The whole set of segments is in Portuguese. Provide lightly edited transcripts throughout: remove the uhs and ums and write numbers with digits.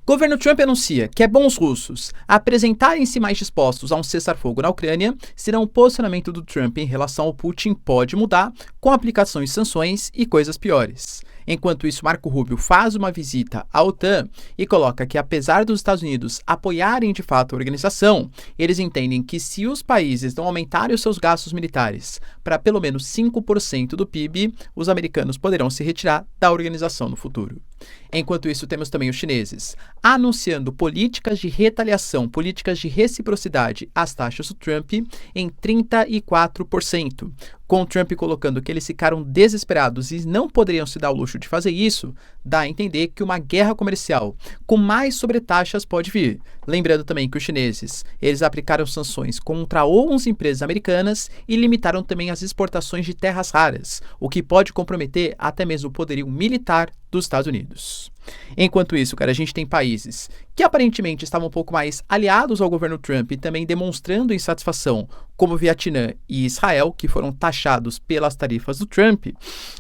Governo Trump anuncia que é bom os russos apresentarem-se mais dispostos a um cessar-fogo na Ucrânia, senão o posicionamento do Trump em relação ao Putin pode mudar com a aplicação de sanções e coisas piores. Enquanto isso, Marco Rubio faz uma visita à OTAN e coloca que, apesar dos Estados Unidos apoiarem de fato a organização, eles entendem que se os países não aumentarem os seus gastos militares para pelo menos 5% do PIB, os americanos poderão se retirar da organização no futuro. Enquanto isso, temos também os chineses anunciando políticas de retaliação, políticas de reciprocidade às taxas do Trump em 34%. Com o Trump colocando que eles ficaram desesperados e não poderiam se dar o luxo de fazer isso, dá a entender que uma guerra comercial com mais sobretaxas pode vir. Lembrando também que os chineses, eles aplicaram sanções contra 11 empresas americanas e limitaram também as exportações de terras raras, o que pode comprometer até mesmo o poderio militar dos Estados Unidos. Enquanto isso, cara, a gente tem países que aparentemente estavam um pouco mais aliados ao governo Trump e também demonstrando insatisfação, como Vietnã e Israel, que foram taxados pelas tarifas do Trump,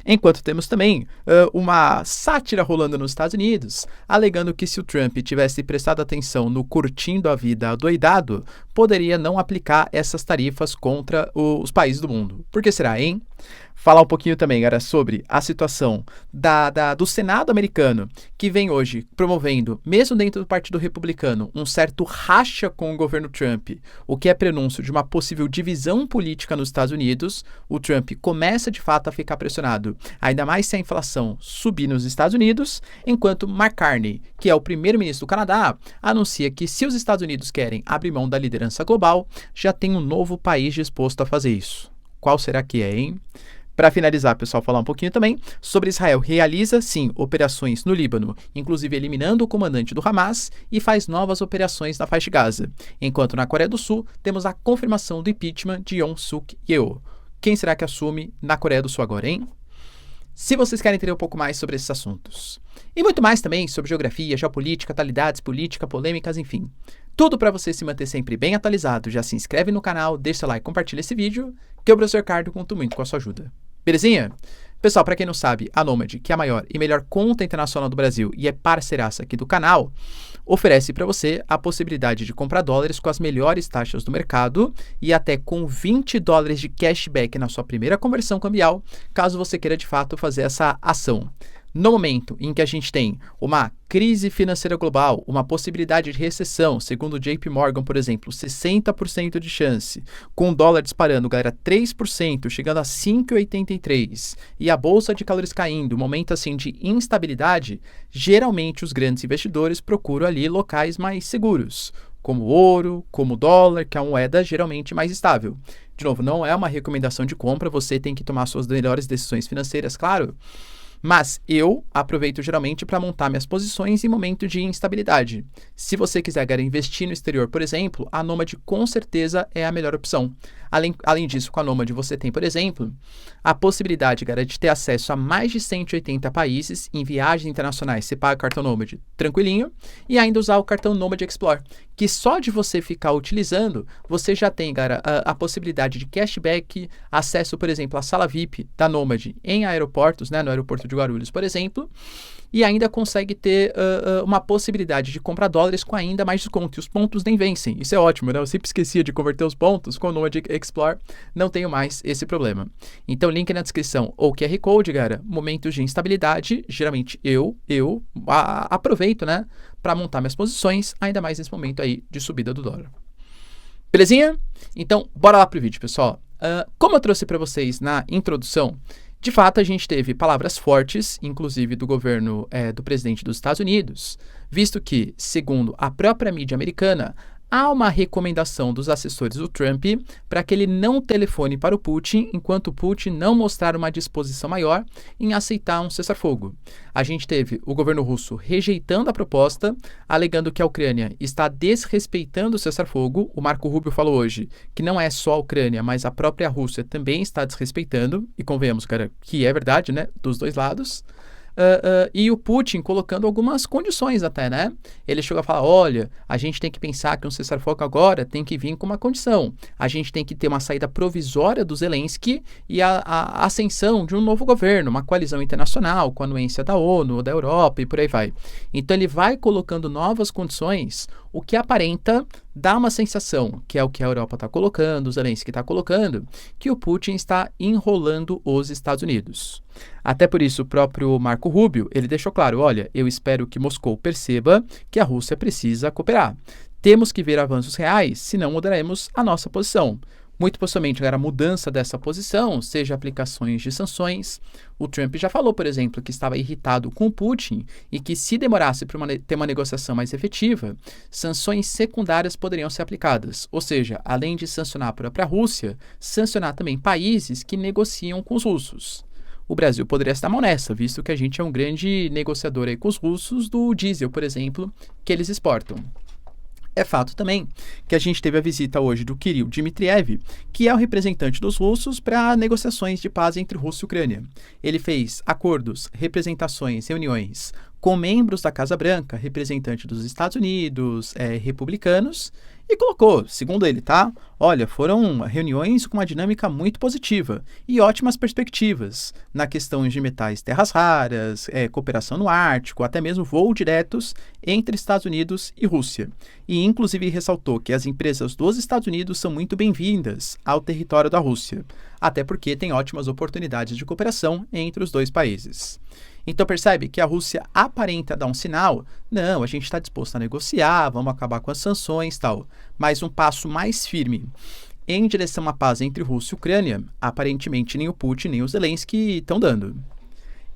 enquanto temos também uma sátira rolando nos Estados Unidos, alegando que se o Trump tivesse prestado atenção no curtindo a vida adoidado, poderia não aplicar essas tarifas contra os países do mundo. Por que será, hein? Falar um pouquinho também, galera, sobre a situação do Senado americano, que vem hoje promovendo, mesmo dentro do Partido Republicano, um certo racha com o governo Trump, o que é prenúncio de uma possível divisão política nos Estados Unidos. O Trump começa de fato a ficar pressionado, ainda mais se a inflação subir nos Estados Unidos, enquanto Mark Carney, que é o primeiro-ministro do Canadá, anuncia que se os Estados Unidos querem abrir mão da liderança global, já tem um novo país disposto a fazer isso. Qual será que é, hein? Para finalizar, pessoal, falar um pouquinho também sobre Israel. Realiza, sim, operações no Líbano, inclusive eliminando o comandante do Hamas, e faz novas operações na faixa de Gaza. Enquanto na Coreia do Sul, temos a confirmação do impeachment de Yoon Suk Yeol. Quem será que assume na Coreia do Sul agora, hein? Se vocês querem entender um pouco mais sobre esses assuntos. E muito mais também sobre geografia, geopolítica, atualidades, política, polêmicas, enfim. Tudo para você se manter sempre bem atualizado. Já se inscreve no canal, deixa seu like e compartilha esse vídeo, que o professor Ricardo conta muito com a sua ajuda. Belezinha? Pessoal, para quem não sabe, a Nomad, que é a maior e melhor conta internacional do Brasil e é parceiraça aqui do canal, oferece para você a possibilidade de comprar dólares com as melhores taxas do mercado e até com $20 de cashback na sua primeira conversão cambial, caso você queira de fato fazer essa ação. No momento em que a gente tem uma crise financeira global, uma possibilidade de recessão, segundo o JP Morgan, por exemplo, 60% de chance, com o dólar disparando, galera, 3%, chegando a 5,83, e a bolsa de valores caindo, momento assim de instabilidade, geralmente os grandes investidores procuram ali locais mais seguros, como ouro, como dólar, que é uma moeda geralmente mais estável. De novo, não é uma recomendação de compra, você tem que tomar suas melhores decisões financeiras, claro. Mas eu aproveito geralmente para montar minhas posições em momento de instabilidade. Se você quiser investir no exterior, por exemplo, a Nomad com certeza é a melhor opção. Além disso, com a Nomad você tem, por exemplo, a possibilidade, cara, de ter acesso a mais de 180 países em viagens internacionais. Você paga o cartão Nomad tranquilinho e ainda usar o cartão Nomad Explore, que só de você ficar utilizando, você já tem, cara, a possibilidade de cashback, acesso, por exemplo, à sala VIP da Nomad em aeroportos, né, no aeroporto de Guarulhos, por exemplo, e ainda consegue ter uma possibilidade de comprar dólares com ainda mais desconto. E os pontos nem vencem. Isso é ótimo, né? Eu sempre esquecia de converter os pontos com o Nomad Explore. Não tenho mais esse problema. Então, link na descrição ou QR Code, galera. Momentos de instabilidade, geralmente eu aproveito, né? Para montar minhas posições, ainda mais nesse momento aí de subida do dólar. Belezinha? Então, bora lá pro vídeo, pessoal. Como eu trouxe para vocês na introdução, de fato, a gente teve palavras fortes, inclusive do governo do presidente dos Estados Unidos, visto que, segundo a própria mídia americana, há uma recomendação dos assessores do Trump para que ele não telefone para o Putin enquanto o Putin não mostrar uma disposição maior em aceitar um cessar-fogo. A gente teve o governo russo rejeitando a proposta, alegando que a Ucrânia está desrespeitando o cessar-fogo. O Marco Rubio falou hoje que não é só a Ucrânia, mas a própria Rússia também está desrespeitando, e convenhamos, cara, que é verdade, né, dos dois lados. E o Putin colocando algumas condições até, né? Ele chegou a falar, olha, a gente tem que pensar que um cessar-fogo agora tem que vir com uma condição. A gente tem que ter uma saída provisória do Zelensky e a ascensão de um novo governo, uma coalizão internacional com a anuência da ONU, da Europa e por aí vai. Então ele vai colocando novas condições, o que aparenta dar uma sensação, que é o que a Europa está colocando, o Zelensky está colocando, que o Putin está enrolando os Estados Unidos. Até por isso, o próprio Marco Rubio, ele deixou claro, olha, eu espero que Moscou perceba que a Rússia precisa cooperar. Temos que ver avanços reais, senão mudaremos a nossa posição. Muito possivelmente era a mudança dessa posição, seja aplicações de sanções. O Trump já falou, por exemplo, que estava irritado com o Putin e que se demorasse para ter uma negociação mais efetiva, sanções secundárias poderiam ser aplicadas. Ou seja, além de sancionar a própria Rússia, sancionar também países que negociam com os russos. O Brasil poderia estar mal nessa, visto que a gente é um grande negociador aí com os russos do diesel, por exemplo, que eles exportam. É fato também que a gente teve a visita hoje do Kirill Dmitriev, que é o representante dos russos para negociações de paz entre Rússia e Ucrânia. Ele fez acordos, representações, reuniões com membros da Casa Branca, representante dos Estados Unidos, republicanos, e colocou, segundo ele, tá? Olha, foram reuniões com uma dinâmica muito positiva e ótimas perspectivas na questão de metais terras raras, cooperação no Ártico, até mesmo voos diretos entre Estados Unidos e Rússia. E, inclusive, ressaltou que as empresas dos Estados Unidos são muito bem-vindas ao território da Rússia, até porque tem ótimas oportunidades de cooperação entre os dois países. Então percebe que a Rússia aparenta dar um sinal, não, a gente está disposto a negociar, vamos acabar com as sanções e tal, mas um passo mais firme em direção à paz entre Rússia e Ucrânia, aparentemente nem o Putin nem o Zelensky estão dando.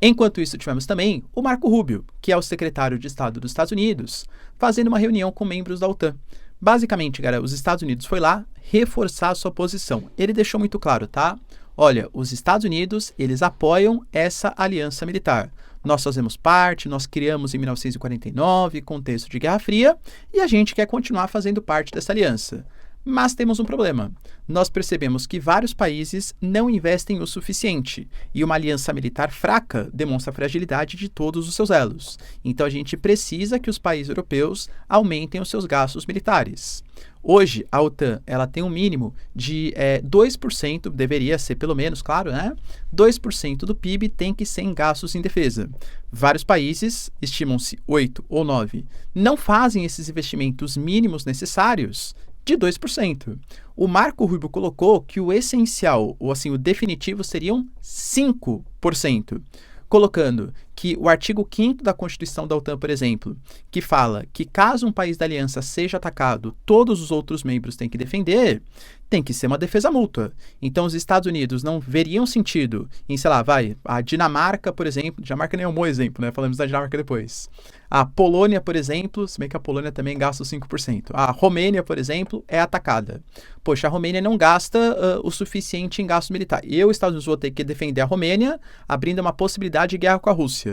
Enquanto isso, tivemos também o Marco Rubio, que é o secretário de Estado dos Estados Unidos, fazendo uma reunião com membros da OTAN. Basicamente, cara, os Estados Unidos foi lá reforçar a sua posição. Ele deixou muito claro, tá? Olha, os Estados Unidos, eles apoiam essa aliança militar. Nós fazemos parte, nós criamos em 1949, contexto de Guerra Fria, e a gente quer continuar fazendo parte dessa aliança. Mas temos um problema. Nós percebemos que vários países não investem o suficiente, e uma aliança militar fraca demonstra a fragilidade de todos os seus elos. Então a gente precisa que os países europeus aumentem os seus gastos militares. Hoje, a OTAN ela tem um mínimo de 2%, deveria ser pelo menos, claro, né? 2% do PIB tem que ser em gastos em defesa. Vários países, estimam-se 8 ou 9, não fazem esses investimentos mínimos necessários de 2%. O Marco Rubio colocou que o essencial, ou assim, o definitivo, seriam 5%. Colocando que o artigo 5º da Constituição da OTAN, por exemplo, que fala que caso um país da aliança seja atacado, todos os outros membros têm que defender, tem que ser uma defesa mútua. Então, os Estados Unidos não veriam sentido em, sei lá, a Dinamarca, por exemplo, Dinamarca nem é um bom exemplo, né? Falamos da Dinamarca depois. A Polônia, por exemplo, se bem que a Polônia também gasta os 5%. A Romênia, por exemplo, é atacada. Poxa, a Romênia não gasta o suficiente em gasto militar. E os Estados Unidos vão ter que defender a Romênia, abrindo uma possibilidade de guerra com a Rússia.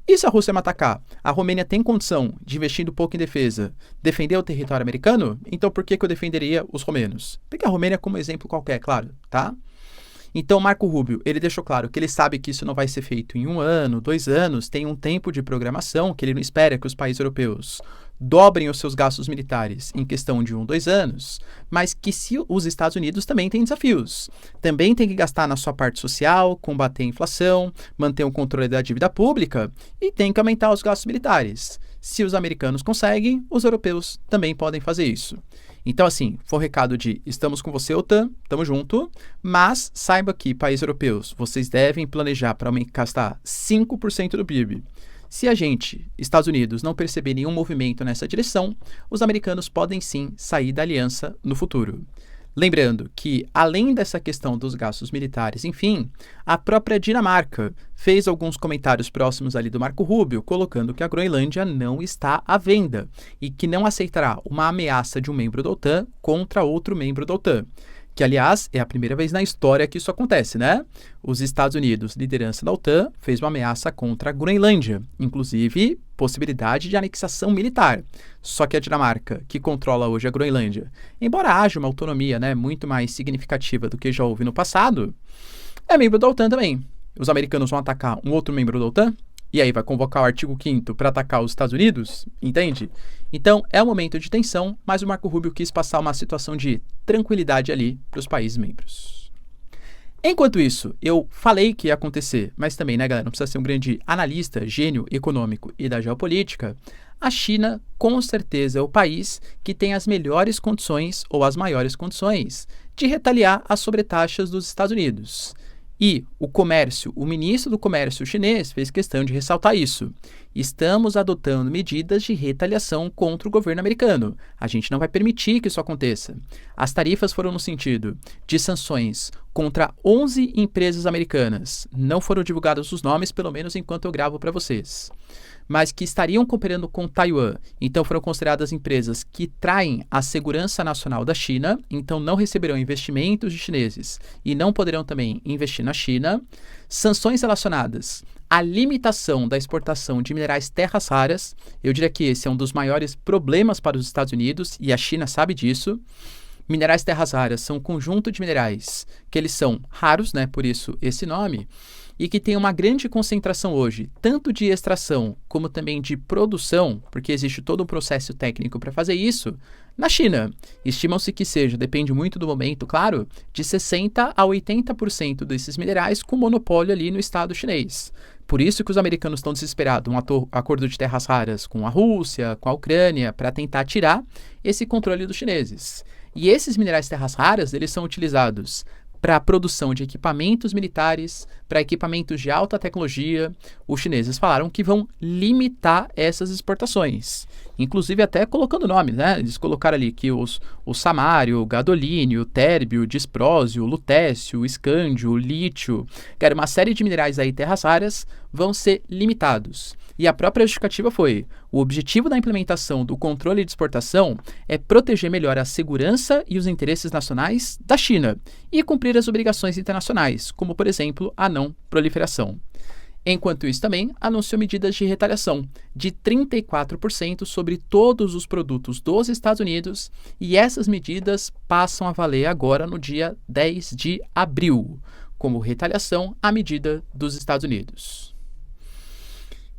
E se a Rússia me atacar? A Romênia tem condição de, investindo pouco em defesa, defender o território americano? Então por que eu defenderia os romenos? Pegue a Romênia como exemplo qualquer, claro, tá? Então, Marco Rubio, ele deixou claro que ele sabe que isso não vai ser feito em 1 ano, 2 anos, tem um tempo de programação, que ele não espera que os países europeus dobrem os seus gastos militares em questão de 1, 2 anos, mas que se os Estados Unidos também têm desafios. Também tem que gastar na sua parte social, combater a inflação, manter o controle da dívida pública e tem que aumentar os gastos militares. Se os americanos conseguem, os europeus também podem fazer isso. Então, assim, foi o recado de estamos com você, OTAN, estamos junto, mas saiba que, países europeus, vocês devem planejar para gastar 5% do PIB. Se a gente, Estados Unidos, não perceber nenhum movimento nessa direção, os americanos podem sim sair da aliança no futuro. Lembrando que, além dessa questão dos gastos militares, enfim, a própria Dinamarca fez alguns comentários próximos ali do Marco Rubio, colocando que a Groenlândia não está à venda e que não aceitará uma ameaça de um membro da OTAN contra outro membro da OTAN. Que, aliás, é a primeira vez na história que isso acontece, né? Os Estados Unidos, liderança da OTAN, fez uma ameaça contra a Groenlândia, inclusive possibilidade de anexação militar. Só que a Dinamarca, que controla hoje a Groenlândia, embora haja uma autonomia, né, muito mais significativa do que já houve no passado, é membro da OTAN também. Os americanos vão atacar um outro membro da OTAN? E aí vai convocar o artigo 5º para atacar os Estados Unidos? Entende? Então, é um momento de tensão, mas o Marco Rubio quis passar uma situação de tranquilidade ali para os países membros. Enquanto isso, eu falei que ia acontecer, mas também, né, galera, não precisa ser um grande analista, gênio econômico e da geopolítica. A China, com certeza, é o país que tem as melhores condições ou as maiores condições de retaliar as sobretaxas dos Estados Unidos. E o ministro do Comércio chinês fez questão de ressaltar isso. Estamos adotando medidas de retaliação contra o governo americano. A gente não vai permitir que isso aconteça. As tarifas foram no sentido de sanções contra 11 empresas americanas. Não foram divulgados os nomes, pelo menos enquanto eu gravo para vocês. Mas que estariam cooperando com Taiwan. Então foram consideradas empresas que traem a segurança nacional da China, então não receberão investimentos de chineses e não poderão também investir na China. Sanções relacionadas à limitação da exportação de minerais terras raras. Eu diria que esse é um dos maiores problemas para os Estados Unidos e a China sabe disso. Minerais terras raras são um conjunto de minerais que eles são raros, né? Por isso esse nome. E que tem uma grande concentração hoje, tanto de extração como também de produção, porque existe todo um processo técnico para fazer isso, na China. Estimam-se que seja, depende muito do momento, claro, de 60% a 80% desses minerais com monopólio ali no Estado chinês. Por isso que os americanos estão desesperados, um acordo de terras raras com a Rússia, com a Ucrânia, para tentar tirar esse controle dos chineses. E esses minerais terras raras, eles são utilizados para a produção de equipamentos militares, para equipamentos de alta tecnologia. Os chineses falaram que vão limitar essas exportações, inclusive até colocando nomes, né? Eles colocaram ali que o samário, o gadolínio, o térbio, o disprósio, o lutécio, o escândio, o lítio, cara, uma série de minerais aí terras raras vão ser limitados. E a própria justificativa foi: o objetivo da implementação do controle de exportação é proteger melhor a segurança e os interesses nacionais da China e cumprir as obrigações internacionais, como, por exemplo, a não proliferação. Enquanto isso, também anunciou medidas de retaliação de 34% sobre todos os produtos dos Estados Unidos, e essas medidas passam a valer agora no dia 10 de abril, como retaliação à medida dos Estados Unidos.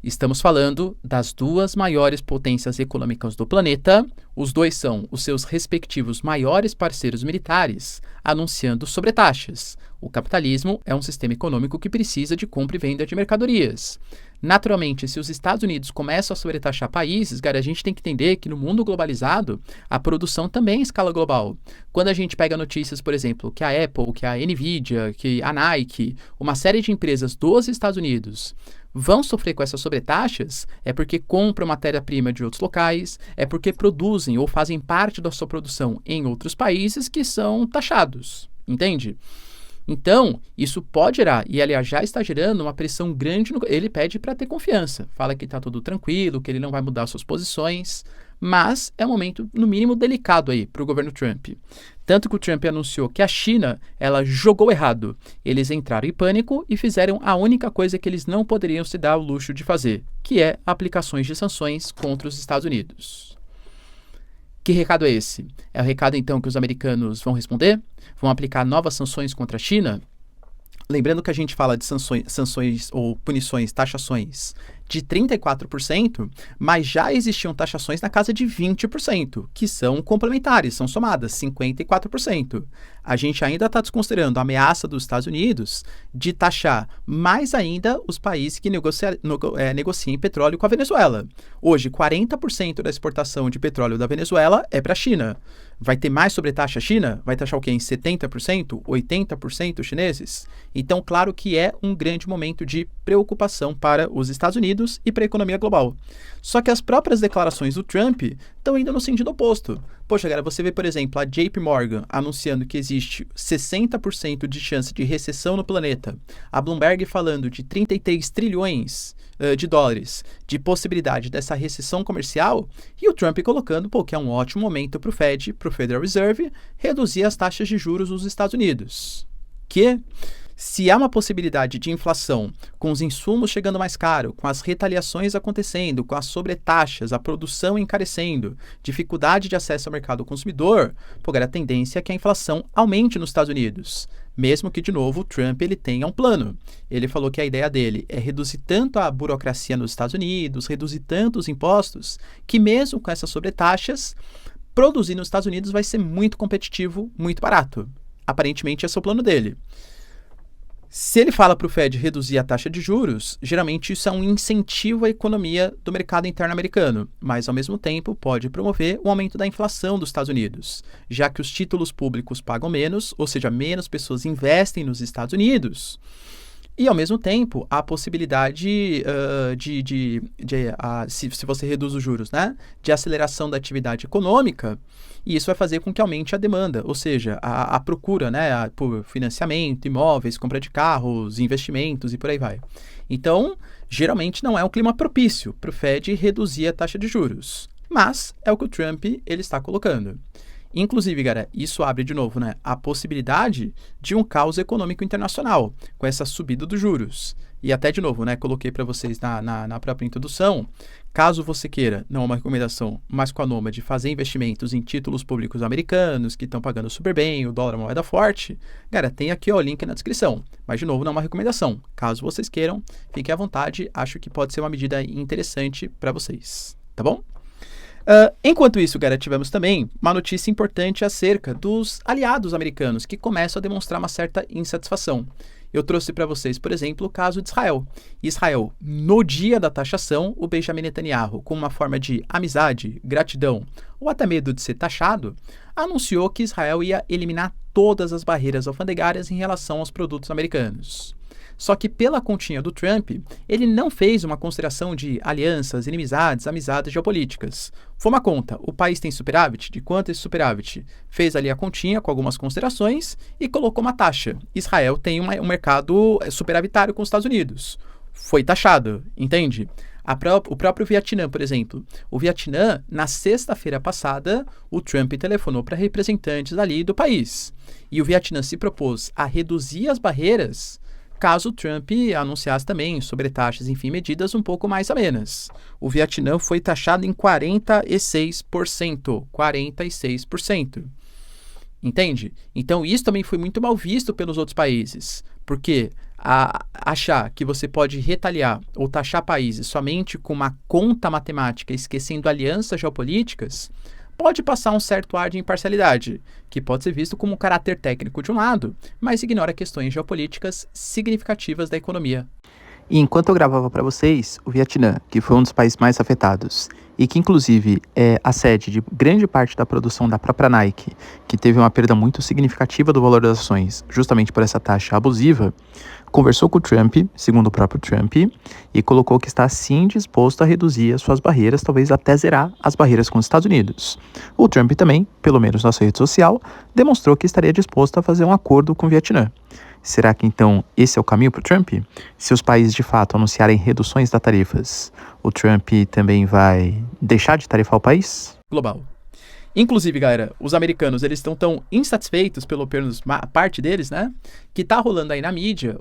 Estamos falando das duas maiores potências econômicas do planeta. Os dois são os seus respectivos maiores parceiros militares, anunciando sobretaxas. O capitalismo é um sistema econômico que precisa de compra e venda de mercadorias. Naturalmente, se os Estados Unidos começam a sobretaxar países, cara, a gente tem que entender que no mundo globalizado, a produção também é em escala global. Quando a gente pega notícias, por exemplo, que a Apple, que a Nvidia, que a Nike, uma série de empresas dos Estados Unidos vão sofrer com essas sobretaxas, é porque compram matéria-prima de outros locais, é porque produzem ou fazem parte da sua produção em outros países que são taxados, entende? Então, isso pode gerar, e aliás já está gerando uma pressão grande, ele pede para ter confiança, fala que está tudo tranquilo, que ele não vai mudar suas posições, mas é um momento, no mínimo, delicado aí para o governo Trump. Tanto que o Trump anunciou que a China, ela jogou errado. Eles entraram em pânico e fizeram a única coisa que eles não poderiam se dar o luxo de fazer, que é aplicações de sanções contra os Estados Unidos. Que recado é esse? É o recado, então, que os americanos vão responder? Vão aplicar novas sanções contra a China? Lembrando que a gente fala de sanções ou punições, taxações de 34%, mas já existiam taxações na casa de 20%, que são complementares, são somadas, 54%. A gente ainda está desconsiderando a ameaça dos Estados Unidos de taxar mais ainda os países que negociam petróleo com a Venezuela. Hoje, 40% da exportação de petróleo da Venezuela é para a China. Vai ter mais sobretaxa a China? Vai taxar o quê? Em 70%? 80% os chineses? Então, claro que é um grande momento de preocupação para os Estados Unidos e para a economia global. Só que as próprias declarações do Trump estão indo no sentido oposto. Poxa, galera, você vê, por exemplo, a JP Morgan anunciando que existe 60% de chance de recessão no planeta. A Bloomberg falando de 33 trilhões de dólares de possibilidade dessa recessão comercial, e o Trump colocando, que é um ótimo momento para o Fed, para o Federal Reserve, reduzir as taxas de juros nos Estados Unidos. Que Se há uma possibilidade de inflação, com os insumos chegando mais caro, com as retaliações acontecendo, com as sobretaxas, a produção encarecendo, dificuldade de acesso ao mercado consumidor, a tendência é que a inflação aumente nos Estados Unidos. Mesmo que, de novo, o Trump ele tenha um plano. Ele falou que a ideia dele é reduzir tanto a burocracia nos Estados Unidos, reduzir tanto os impostos, que mesmo com essas sobretaxas, produzir nos Estados Unidos vai ser muito competitivo, muito barato. Aparentemente, esse é o plano dele. Se ele fala para o Fed reduzir a taxa de juros, geralmente isso é um incentivo à economia do mercado interno americano, mas ao mesmo tempo pode promover um aumento da inflação dos Estados Unidos, já que os títulos públicos pagam menos, ou seja, menos pessoas investem nos Estados Unidos. E, ao mesmo tempo, há a possibilidade se você reduz os juros, né, de aceleração da atividade econômica, e isso vai fazer com que aumente a demanda, ou seja, a procura, né, por financiamento, imóveis, compra de carros, investimentos e por aí vai. Então, geralmente não é um clima propício para o Fed reduzir a taxa de juros, mas é o que o Trump ele está colocando. Inclusive, galera, isso abre de novo, né, a possibilidade de um caos econômico internacional com essa subida dos juros. E até de novo, né, coloquei para vocês na própria introdução, caso você queira, não é uma recomendação, mas com a Nomad, fazer investimentos em títulos públicos americanos que estão pagando super bem, o dólar é uma moeda forte, galera, tem aqui ó, o link na descrição. Mas de novo, não é uma recomendação. Caso vocês queiram, fiquem à vontade, acho que pode ser uma medida interessante para vocês, tá bom? Enquanto isso, galera, tivemos também uma notícia importante acerca dos aliados americanos que começam a demonstrar uma certa insatisfação. Eu trouxe para vocês, por exemplo, o caso de Israel. Israel, no dia da taxação, o Benjamin Netanyahu, com uma forma de amizade, gratidão ou até medo de ser taxado, anunciou que Israel ia eliminar todas as barreiras alfandegárias em relação aos produtos americanos. Só que pela continha do Trump, ele não fez uma consideração de alianças, inimizades, amizades geopolíticas. Foi uma conta, o país tem superávit, de quanto esse superávit? Fez ali a continha com algumas considerações e colocou uma taxa. Israel tem um mercado superavitário com os Estados Unidos. Foi taxado, entende? O próprio Vietnã, por exemplo. O Vietnã, na sexta-feira passada, o Trump telefonou para representantes ali do país. E o Vietnã se propôs a reduzir as barreiras caso o Trump anunciasse também sobretaxas, enfim, medidas um pouco mais amenas. O Vietnã foi taxado em 46%. 46%. Entende? Então, isso também foi muito mal visto pelos outros países, porque achar que você pode retaliar ou taxar países somente com uma conta matemática, esquecendo alianças geopolíticas, pode passar um certo ar de imparcialidade, que pode ser visto como um caráter técnico de um lado, mas ignora questões geopolíticas significativas da economia. E enquanto eu gravava para vocês, o Vietnã, que foi um dos países mais afetados, e que inclusive é a sede de grande parte da produção da própria Nike, que teve uma perda muito significativa do valor das ações, justamente por essa taxa abusiva, conversou com o Trump, segundo o próprio Trump, e colocou que está sim disposto a reduzir as suas barreiras, talvez até zerar as barreiras com os Estados Unidos. O Trump também, pelo menos na sua rede social, demonstrou que estaria disposto a fazer um acordo com o Vietnã. Será que então esse é o caminho para o Trump? Se os países de fato anunciarem reduções das tarifas, o Trump também vai deixar de tarifar o país? Global. Inclusive, galera, os americanos, eles estão tão insatisfeitos, pelo menos parte deles, né? Que tá rolando aí na mídia,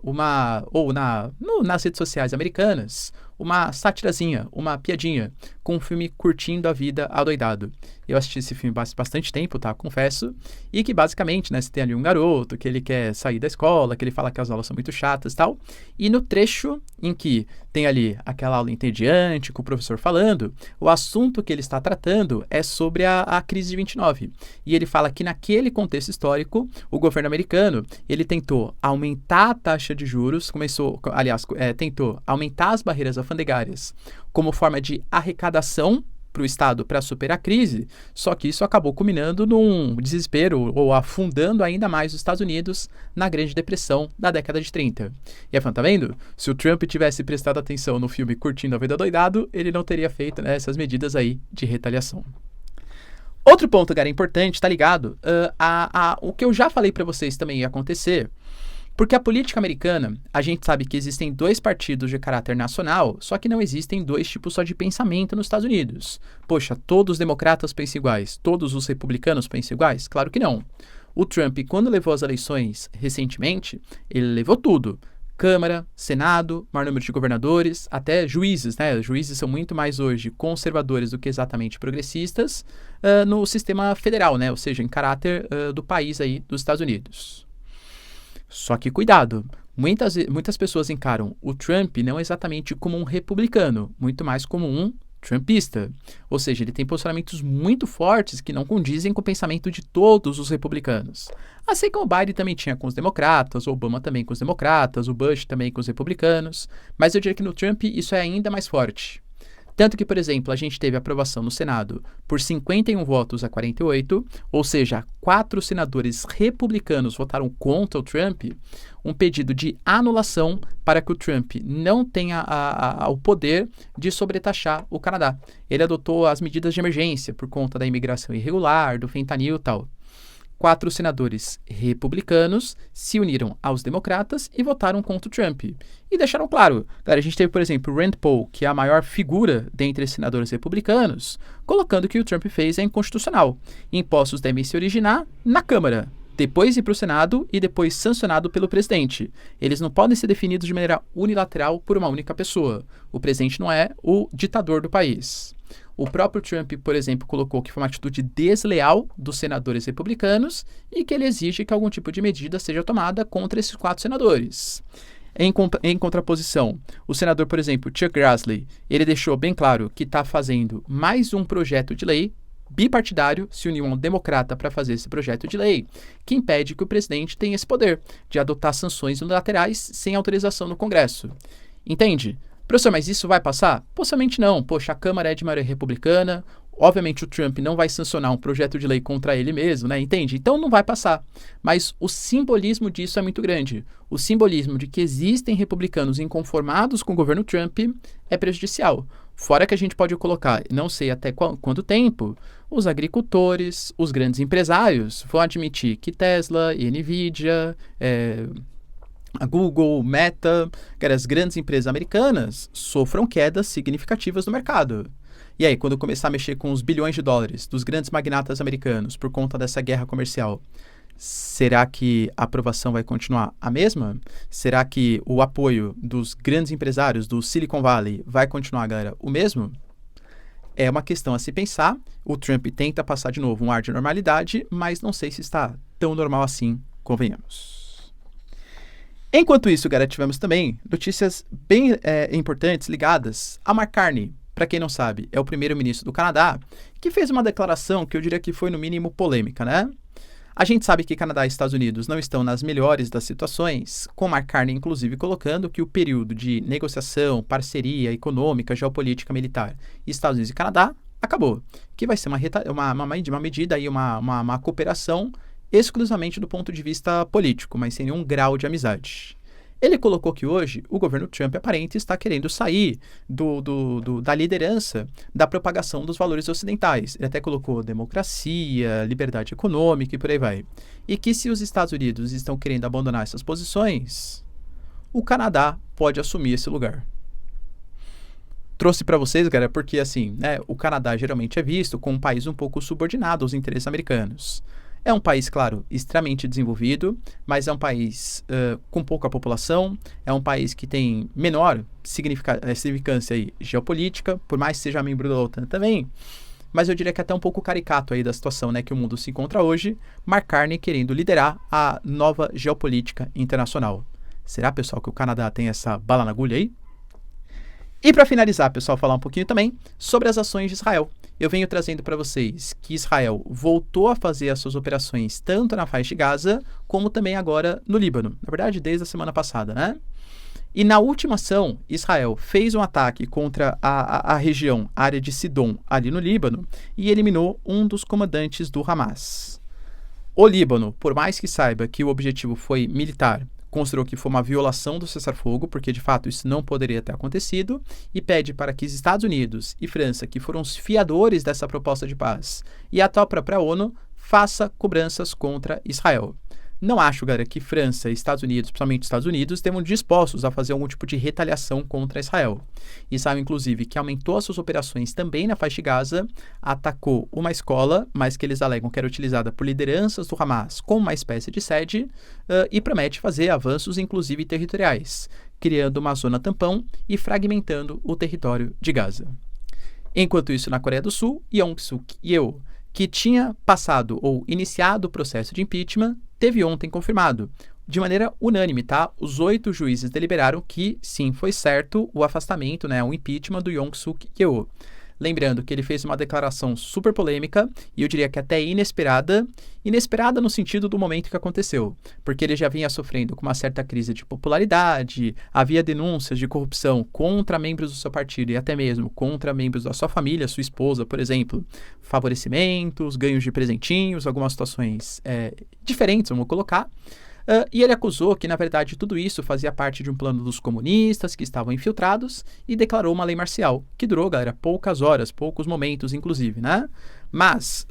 nas redes sociais americanas, uma sátirazinha, uma piadinha, com um filme Curtindo a Vida Adoidado. Eu assisti esse filme bastante tempo, tá? Confesso. E que basicamente, né, você tem ali um garoto que ele quer sair da escola, que ele fala que as aulas são muito chatas e tal. E no trecho em que tem ali aquela aula entediante, com o professor falando, o assunto que ele está tratando é sobre a crise de 29. E ele fala que naquele contexto histórico, o governo americano, ele tentou aumentar a taxa de juros, tentou aumentar as barreiras alfandegárias como forma de arrecadação para o Estado para superar a crise, só que isso acabou culminando num desespero ou afundando ainda mais os Estados Unidos na Grande Depressão da década de 30. E aí, tá vendo? Se o Trump tivesse prestado atenção no filme Curtindo a Vida Doidado, ele não teria feito, né, essas medidas aí de retaliação. Outro ponto, cara, importante, tá ligado? O que eu já falei para vocês também ia acontecer, porque a política americana, a gente sabe que existem dois partidos de caráter nacional, só que não existem dois tipos só de pensamento nos Estados Unidos. Poxa, todos os democratas pensam iguais, todos os republicanos pensam iguais? Claro que não. O Trump, quando levou as eleições recentemente, ele levou tudo. Câmara, Senado, maior número de governadores, até juízes, né? Os juízes são muito mais hoje conservadores do que exatamente progressistas no sistema federal, né? Ou seja, em caráter do país aí dos Estados Unidos. Só que cuidado, muitas pessoas encaram o Trump não exatamente como um republicano, muito mais como um trumpista. Ou seja, ele tem posicionamentos muito fortes que não condizem com o pensamento de todos os republicanos. Assim como o Biden também tinha com os democratas, o Obama também com os democratas, o Bush também com os republicanos, mas eu diria que no Trump isso é ainda mais forte. Tanto que, por exemplo, a gente teve aprovação no Senado por 51 votos a 48, ou seja, 4 senadores republicanos votaram contra o Trump, um pedido de anulação para que o Trump não tenha o poder de sobretaxar o Canadá. Ele adotou as medidas de emergência por conta da imigração irregular, do fentanil e tal. 4 senadores republicanos se uniram aos democratas e votaram contra o Trump. E deixaram claro, galera, a gente teve, por exemplo, Rand Paul, que é a maior figura dentre os senadores republicanos, colocando que o Trump fez é inconstitucional. Impostos devem se originar na Câmara, depois ir para o Senado e depois sancionado pelo presidente. Eles não podem ser definidos de maneira unilateral por uma única pessoa. O presidente não é o ditador do país. O próprio Trump, por exemplo, colocou que foi uma atitude desleal dos senadores republicanos e que ele exige que algum tipo de medida seja tomada contra esses 4 senadores. Em contraposição, o senador, por exemplo, Chuck Grassley, ele deixou bem claro que está fazendo mais um projeto de lei bipartidário, se uniu a um democrata para fazer esse projeto de lei, que impede que o presidente tenha esse poder de adotar sanções unilaterais sem autorização no Congresso. Entende? Professor, mas isso vai passar? Possivelmente não. Poxa, a Câmara é de maioria republicana, obviamente o Trump não vai sancionar um projeto de lei contra ele mesmo, né? Entende? Então não vai passar. Mas o simbolismo disso é muito grande. O simbolismo de que existem republicanos inconformados com o governo Trump é prejudicial. Fora que a gente pode colocar, não sei até quanto tempo, os agricultores, os grandes empresários vão admitir que Tesla e Nvidia, a Google, Meta, as grandes empresas americanas sofram quedas significativas no mercado. E aí, quando começar a mexer com os bilhões de dólares dos grandes magnatas americanos por conta dessa guerra comercial, será que a aprovação vai continuar a mesma? Será que o apoio dos grandes empresários do Silicon Valley vai continuar, galera, o mesmo? É uma questão a se pensar. O Trump tenta passar de novo um ar de normalidade, mas não sei se está tão normal assim, convenhamos. Enquanto isso, galera, tivemos também notícias bem importantes ligadas a Mark Carney. Para quem não sabe, é o primeiro-ministro do Canadá, que fez uma declaração que eu diria que foi, no mínimo, polêmica, né? A gente sabe que Canadá e Estados Unidos não estão nas melhores das situações, com Mark Carney, inclusive, colocando que o período de negociação, parceria econômica, geopolítica, militar, Estados Unidos e Canadá acabou. Que vai ser uma medida e uma cooperação exclusivamente do ponto de vista político, mas sem nenhum grau de amizade. Ele colocou que hoje o governo Trump aparente está querendo sair da liderança da propagação dos valores ocidentais. Ele até colocou democracia, liberdade econômica e por aí vai. E que se os Estados Unidos estão querendo abandonar essas posições, o Canadá pode assumir esse lugar. Trouxe para vocês, galera, porque assim, né, o Canadá geralmente é visto como um país um pouco subordinado aos interesses americanos. É um país, claro, extremamente desenvolvido, mas é um país com pouca população, é um país que tem menor significância aí, geopolítica, por mais que seja membro da OTAN também, mas eu diria que é até um pouco caricato aí da situação, né, que o mundo se encontra hoje, Mark Carney querendo liderar a nova geopolítica internacional. Será, pessoal, que o Canadá tem essa bala na agulha aí? E para finalizar, pessoal, falar um pouquinho também sobre as ações de Israel. Eu venho trazendo para vocês que Israel voltou a fazer as suas operações tanto na faixa de Gaza, como também agora no Líbano. Na verdade, desde a semana passada, né? E na última ação, Israel fez um ataque contra a região, a área de Sidom, ali no Líbano, e eliminou um dos comandantes do Hamas. O Líbano, por mais que saiba que o objetivo foi militar, considerou que foi uma violação do cessar-fogo, porque de fato isso não poderia ter acontecido, e pede para que os Estados Unidos e França, que foram os fiadores dessa proposta de paz, e a própria ONU, faça cobranças contra Israel. Não acho, galera, que França e Estados Unidos, principalmente Estados Unidos, estejam dispostos a fazer algum tipo de retaliação contra Israel. Israel, inclusive, que aumentou as suas operações também na faixa de Gaza, atacou uma escola, mas que eles alegam que era utilizada por lideranças do Hamas como uma espécie de sede, e promete fazer avanços, inclusive territoriais, criando uma zona tampão e fragmentando o território de Gaza. Enquanto isso, na Coreia do Sul, Yoon Suk Yeol, que tinha passado ou iniciado o processo de impeachment, teve ontem confirmado, de maneira unânime, tá? Os 8 juízes deliberaram que, sim, foi certo o afastamento, né, o impeachment do Yoon Suk Yeol. Lembrando que ele fez uma declaração super polêmica e eu diria que até inesperada no sentido do momento que aconteceu, porque ele já vinha sofrendo com uma certa crise de popularidade, havia denúncias de corrupção contra membros do seu partido e até mesmo contra membros da sua família, sua esposa, por exemplo, favorecimentos, ganhos de presentinhos, algumas situações diferentes, vamos colocar. E ele acusou que, na verdade, tudo isso fazia parte de um plano dos comunistas que estavam infiltrados e declarou uma lei marcial, que durou, galera, poucas horas, poucos momentos, inclusive, né? Mas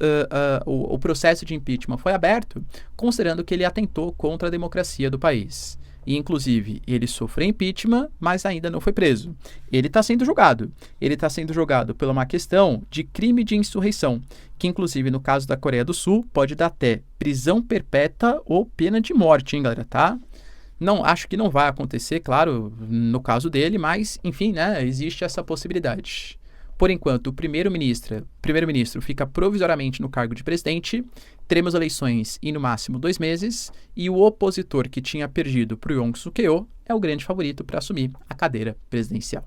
o processo de impeachment foi aberto, considerando que ele atentou contra a democracia do país. E, inclusive, ele sofreu impeachment, mas ainda não foi preso. Ele está sendo julgado. Ele está sendo julgado por uma questão de crime de insurreição, que, inclusive, no caso da Coreia do Sul, pode dar até prisão perpétua ou pena de morte, hein, galera, tá? Não, acho que não vai acontecer, claro, no caso dele, mas, enfim, né, existe essa possibilidade. Por enquanto, o primeiro-ministro fica provisoriamente no cargo de presidente, teremos eleições em no máximo 2 meses, e o opositor que tinha perdido para o Yoon Suk Yeol é o grande favorito para assumir a cadeira presidencial.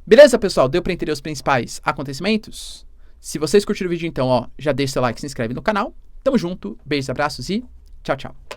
Beleza, pessoal? Deu para entender os principais acontecimentos? Se vocês curtiram o vídeo, então, já deixa seu like, se inscreve no canal. Tamo junto, beijos, abraços e tchau, tchau.